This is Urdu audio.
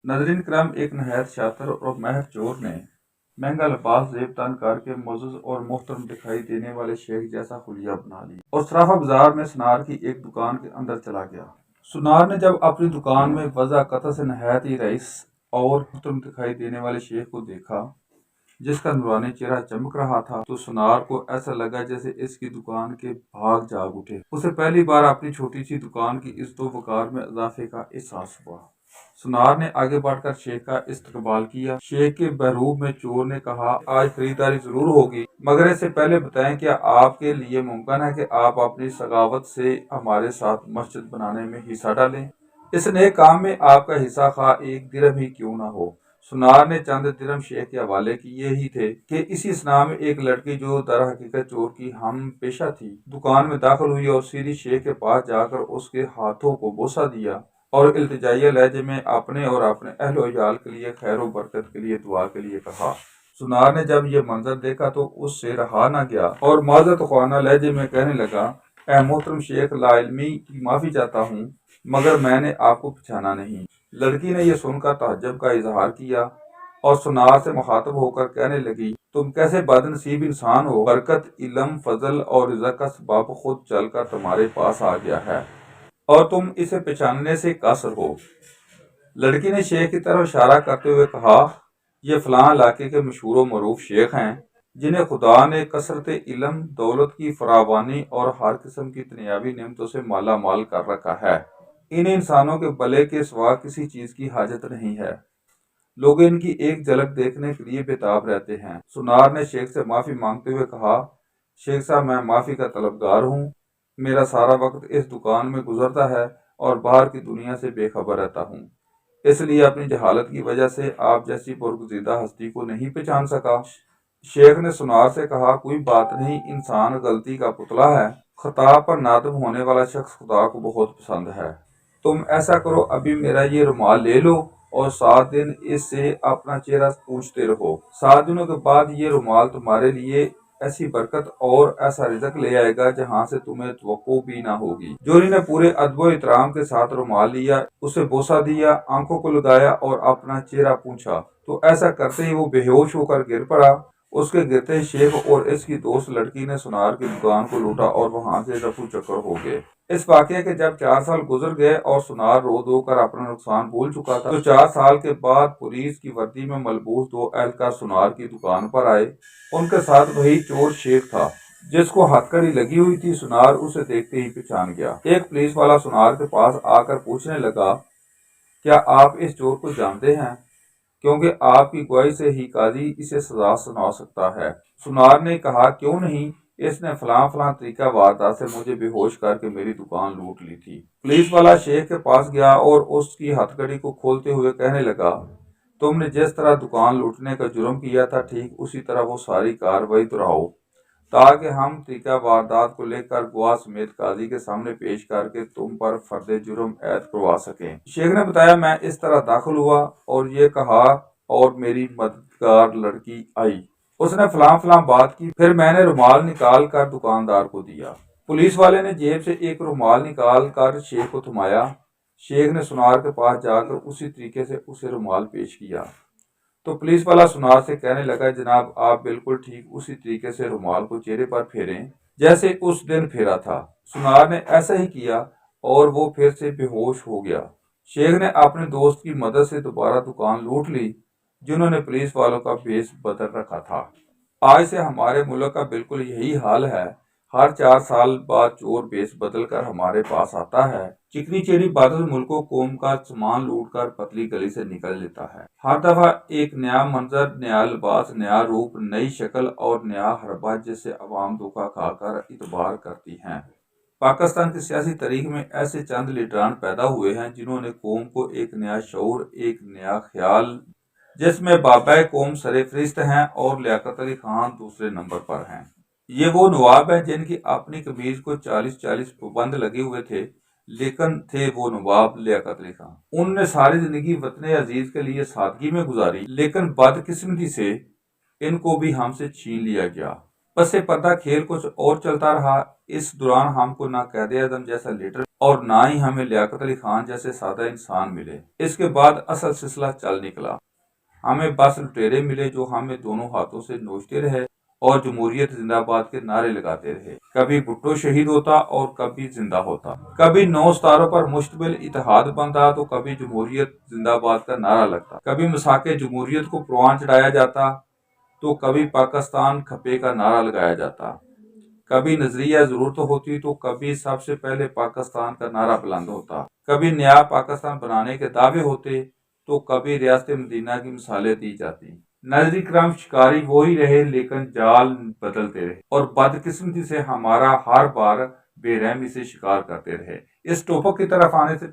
ناظرین کرام، ایک نہایت شاطر اور ماہر چور نے مہنگا لباس زیب تن کر کے معزز اور محترم دکھائی دینے والے شیخ جیسا حلیہ بنا لی اور صرافہ بازار میں سنار کی ایک دکان کے اندر چلا گیا۔ سنار نے جب اپنی دکان میں وضع قطع سے نہایت ہی رئیس اور محترم دکھائی دینے والے شیخ کو دیکھا جس کا نورانی چہرہ چمک رہا تھا، تو سنار کو ایسا لگا جیسے اس کی دکان کے بھاگ جاگ اٹھے۔ اسے پہلی بار اپنی چھوٹی سی دکان کی عزت و وقار میں اضافے کا احساس ہوا۔ سنار نے آگے بڑھ کر شیخ کا استقبال کیا۔ شیخ کے بحروب میں چور نے کہا، آج خریداری ضرور ہوگی، مگر اس سے پہلے بتائیں کیا آپ کے لیے ممکن ہے کہ آپ اپنی سخاوت سے ہمارے ساتھ مسجد بنانے میں حصہ ڈالیں؟ اس نیک کام میں آپ کا حصہ خواہ ایک درہم ہی کیوں نہ ہو۔ سنار نے چند درہم شیخ کے حوالے کیے ہی تھے کہ اسی اسنا میں ایک لڑکی جو در حقیقت چور کی ہم پیشہ تھی دکان میں داخل ہوئی اور سیدھی شیخ کے پاس جا کر اس کے ہاتھوں کو بوسہ دیا اور التجائیہ لہجے میں اپنے اور اپنے اہل و عیال کے لیے خیر و برکت کے لیے دعا کے لیے کہا۔ سنار نے جب یہ منظر دیکھا تو اس سے رہا نہ گیا اور معذرت خواہانہ لہجے میں کہنے لگا، اے محترم شیخ، لا علمی کی معافی چاہتا ہوں، مگر میں نے آپ کو پہچانا نہیں۔ لڑکی نے یہ سن کر تعجب کا اظہار کیا اور سنار سے مخاطب ہو کر کہنے لگی، تم کیسے بد نصیب انسان ہو، برکت، علم، فضل اور رزق کا سبب خود چل کر تمہارے پاس آ گیا ہے اور تم اسے پہچاننے سے قاصر ہو۔ لڑکی نے شیخ کی طرف اشارہ کرتے ہوئے کہا، یہ فلاں علاقے کے مشہور و معروف شیخ ہیں جنہیں خدا نے کثرت علم، دولت کی فراوانی اور ہر قسم کی دنیاوی نعمتوں سے مالا مال کر رکھا ہے۔ ان انسانوں کے بھلے کے سوا کسی چیز کی حاجت نہیں ہے۔ لوگ ان کی ایک جھلک دیکھنے کے لیے بےتاب رہتے ہیں۔ سنار نے شیخ سے معافی مانگتے ہوئے کہا، شیخ صاحب، میں معافی کا طلبگار ہوں۔ میرا سارا وقت اس دکان میں گزرتا ہے اور باہر کی دنیا سے بے خبر رہتا ہوں، اس لیے اپنی جہالت کی وجہ سے آپ جیسی برگزیدہ ہستی کو نہیں پہچان سکا۔ شیخ نے سنار سے کہا، کوئی بات نہیں، انسان غلطی کا پتلا ہے، خطا پر نادم ہونے والا شخص خدا کو بہت پسند ہے۔ تم ایسا کرو، ابھی میرا یہ رومال لے لو اور 7 دن اس سے اپنا چہرہ پوچھتے رہو۔ 7 دنوں کے بعد یہ رومال تمہارے لیے ایسی برکت اور ایسا رزق لے آئے گا جہاں سے تمہیں توقع بھی نہ ہوگی۔ جوری نے پورے ادب و احترام کے ساتھ رومال لیا، اسے بوسہ دیا، آنکھوں کو لگایا اور اپنا چہرہ پوچھا تو ایسا کرتے ہی وہ بے ہوش ہو کر گر پڑا۔ اس کے گرتے ہی شیخ اور اس کی دوست لڑکی نے سنار کی دکان کو لوٹا اور وہاں سے رفو چکر ہو گئے۔ اس واقعے کے جب 4 سال گزر گئے اور سنار رو دھو کر اپنا نقصان بھول چکا تھا، تو 4 سال کے بعد پولیس کی وردی میں ملبوس 2 اہلکار سنار کی دکان پر آئے۔ ان کے ساتھ وہی چور شیخ تھا جس کو ہتھ کڑی لگی ہوئی تھی۔ سنار اسے دیکھتے ہی پہچان گیا۔ ایک پولیس والا سنار کے پاس آ کر پوچھنے لگا، کیا آپ اس چور کو جانتے ہیں؟ کیونکہ آپ کی گواہی سے ہی قاضی اسے سزا سنا سکتا ہے۔ سنار نے کہا، کیوں نہیں، اس نے فلاں فلاں طریقہ واردات سے مجھے بے ہوش کر کے میری دکان لوٹ لی تھی۔ پولیس والا شیخ کے پاس گیا اور اس کی ہتھ کڑی کو کھولتے ہوئے کہنے لگا، تم نے جس طرح دکان لوٹنے کا جرم کیا تھا، ٹھیک اسی طرح وہ ساری کارروائی دہراؤ تاکہ ہم طریقہ واردات کو لے کر گواہ سمیت قاضی کے سامنے پیش کر کے تم پر فرد جرم عائد کروا سکیں۔ شیخ نے بتایا، میں اس طرح داخل ہوا اور یہ کہا اور میری مددگار لڑکی آئی، اس نے فلاں فلاں بات کی، پھر میں نے رومال نکال کر دکاندار کو دیا۔ پولیس والے نے جیب سے ایک رومال نکال کر شیخ کو تھمایا۔ شیخ نے سنار کے پاس جا کر اسی طریقے سے اسے رومال پیش کیا تو پولیس والا سنار سے کہنے لگا، جناب، آپ بالکل ٹھیک اسی طریقے سے رومال کو چہرے پر پھیریں جیسے اس دن پھیرا تھا۔ سنار نے ایسا ہی کیا اور وہ پھر سے بے ہوش ہو گیا۔ شیخ نے اپنے دوست کی مدد سے دوبارہ دکان لوٹ لی جنہوں نے پولیس والوں کا بھیس بدل رکھا تھا۔ آج سے ہمارے ملک کا بالکل یہی حال ہے۔ ہر 4 سال بعد چور بھیس بدل کر ہمارے پاس آتا ہے، چکنی چیری بادل ملک و قوم کا سامان لوٹ کر پتلی گلی سے نکل لیتا ہے۔ ہر دفعہ ایک نیا منظر، نیا لباس، نیا روپ، نئی شکل اور نیا حربہ جس سے عوام دھوکہ کھا کر اعتبار کرتی ہیں۔ پاکستان کی سیاسی تاریخ میں ایسے چند لیڈران پیدا ہوئے ہیں جنہوں نے قوم کو ایک نیا شعور، ایک نیا خیال، جس میں بابائے قوم سر فہرست ہیں اور لیاقت علی خان دوسرے نمبر پر ہیں۔ یہ وہ نواب ہیں جن کی اپنی قمیض کو 40 پابند لگے ہوئے تھے، لیکن تھے وہ نواب لیاقت علی خان۔ انہوں نے ساری زندگی وطن عزیز کے لیے سادگی میں گزاری، لیکن بدقسمتی سے ان کو بھی ہم سے چھین لیا گیا۔ پس پردہ کھیل کچھ اور چلتا رہا۔ اس دوران ہم کو نہ قائد اعظم جیسا لیڈر اور نہ ہی ہمیں لیاقت علی خان جیسے سادہ انسان ملے۔ اس کے بعد اصل سلسلہ چل نکلا۔ ہمیں بس لٹیرے ملے جو ہمیں دونوں ہاتھوں سے نوچتے رہے اور جمہوریت زندہ آباد کے نعرے لگاتے رہے۔ کبھی بھٹو شہید ہوتا اور کبھی زندہ ہوتا، کبھی 9 ستاروں پر مشتمل اتحاد بنتا تو کبھی جمہوریت زندہ آباد کا نعرہ لگتا، کبھی مساق جمہوریت کو پروان چڑھایا جاتا تو کبھی پاکستان کھپے کا نعرہ لگایا جاتا، کبھی نظریہ ضرورت ہوتی تو کبھی سب سے پہلے پاکستان کا نعرہ بلند ہوتا، کبھی نیا پاکستان بنانے کے دعوے ہوتے تو کبھی ریاست مدینہ کی مثالیں دی جاتی۔ نظری کرم شکاری وہی رہے لیکن جال بدلتے رہے اور بدقسمتی سے ہمارا ہر بار بے رحمی سے شکار کرتے رہے۔ اس ٹوپک کی طرف آنے سے